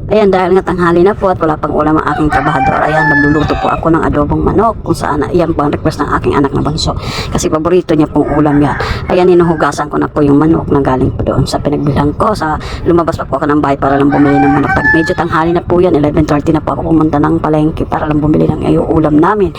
Ayan, dahil nga tanghali na po at wala pang ulam ang aking trabahador. Ayan, nagluluto po ako ng adobong manok kung saan, ayan po ang request ng aking anak na bunso. Kasi paborito niya pong ulam yan. Ayan, hinuhugasan ko na po yung manok na galing po doon sa pinagbilhan ko. Lumabas pa po ako ng bahay para lang bumili ng manok. Medyo tanghali na po yan, 11:30 na po ako pumunta ng palengke para lang bumili ng ulam namin.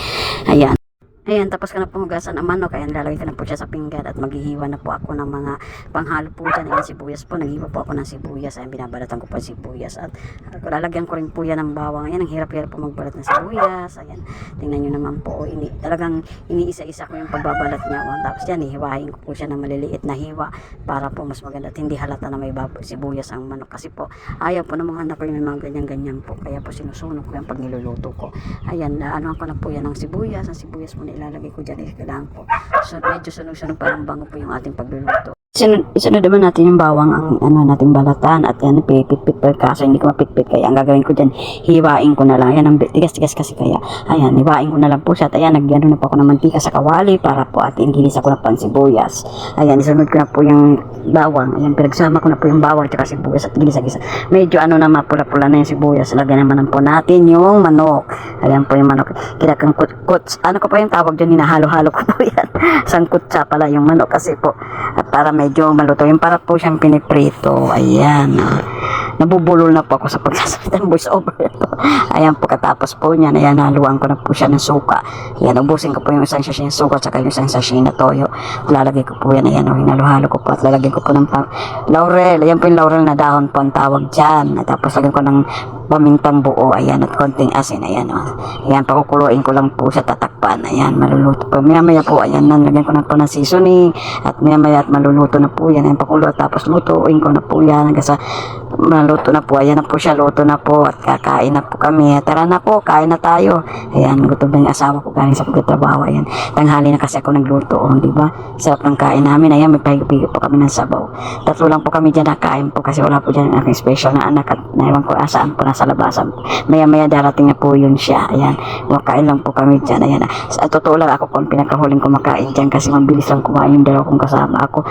Ayan. Ayan, tapos ko na pong hugasan ang manok. Ayan, lalagay ko na po siya sa pinggan at maghihiwa na po ako ng mga panghalo po dyan. Ayan, sibuyas po. Naghiwa po ako ng sibuyas. Ayan, binabalatan ko po sibuyas. At lalagyan ko rin po yan ng bawang. Ayan, ang hirap-hirap po magbalat ng sibuyas. Ayan, tingnan nyo naman po. Talagang iniisa-isa ko yung pagbabalat niya. Tapos yan, hiwahin ko po siya ng maliliit na hiwa para po mas maganda at hindi halata na may sibuyas ang manok. Kasi po, ayaw po ng mga anak ko yung mga ganyan-ganyan po. Kaya po sinusunog ko yan pag niluluto ko. Ayan, ano ko na po yan ng sibuyas. Ang sibuyas po ilalagay ko dyan, kailangan po. So, medyo sunog-sunog parang bango po yung ating pagluluto. Isunod naman natin yung bawang ang nating balatan at yan, pipit-pit per kaso hindi ko mapitpit kaya ang gagawin ko dyan, hiwain ko na lang. Ayan, ang tigas-tigas kasi kaya. Ayan, hiwain ko na lang po siya at ayan, nagyano na po ako ng mantika sa kawali para po at inginisa ko na po ang sibuyas. Ayan, isunod ko na po yung bawang. Ayan, pinagsama ko na po yung bawang at sibuyas at ginisa-gisa. Medyo na mapula-pula na yung sibuyas. Lagyan naman po natin yung manok. Ayan po yung manok. Kinakang kuts. Ano ko pa yung tawag dyan, hinahalo-halo ko po yan. Sangkutsa pala yung manok kasi po at para medyo maluto. Yung para po siyang piniprito. Ayan. Nabubulol na po ako sa pagsasalita ng voice over. Ayan po, katapos po niyan. Ayan, haluan ko na po siya ng suka. Ayan, ubusin ko po yung isang sachet ng suka at saka yung isang sachet na toyo. Lalagay ko po yan. Ayan, hinalo-halo ko po at lalagay ko po ng laurel. Ayan po yung laurel na dahon po ang tawag dyan. At tapos lagyan ko ng pamintang buo. Ayan, at konting asin. Ayan, ayan, pakukuluin ko lang po siya, tatakpan. Ayan, maluluto po. Maya-maya po, ayan, nalagyan ko na po ng seasoning. At maya-maya at maluluto na po yan. Ayan, pakulo at tapos lutuin ko na po yan hanggang sa maluto na po. Ayan na po siya, luto na po at kakain na po kami. Tara na po, kain na tayo. Ayan, gutom na yung asawa ko galing sa pagtatrabaho. Ayan, tanghali na kasi ako nagluto. Di ba? Sarap ng kain namin. Ayan, may pahigupigil po kami ng sabaw. Tatlo lang po kami dyan nakain po kasi wala po dyan ang aking special na anak at naiwan ko asaan po nasa labasan. Maya-maya darating na po yun siya. Ayan, makain lang po kami dyan. Ayan, sa totoo lang ako po ang pinakahuling kumakain dyan kasi mabilis lang kumain yung dalawa kong kasama ako.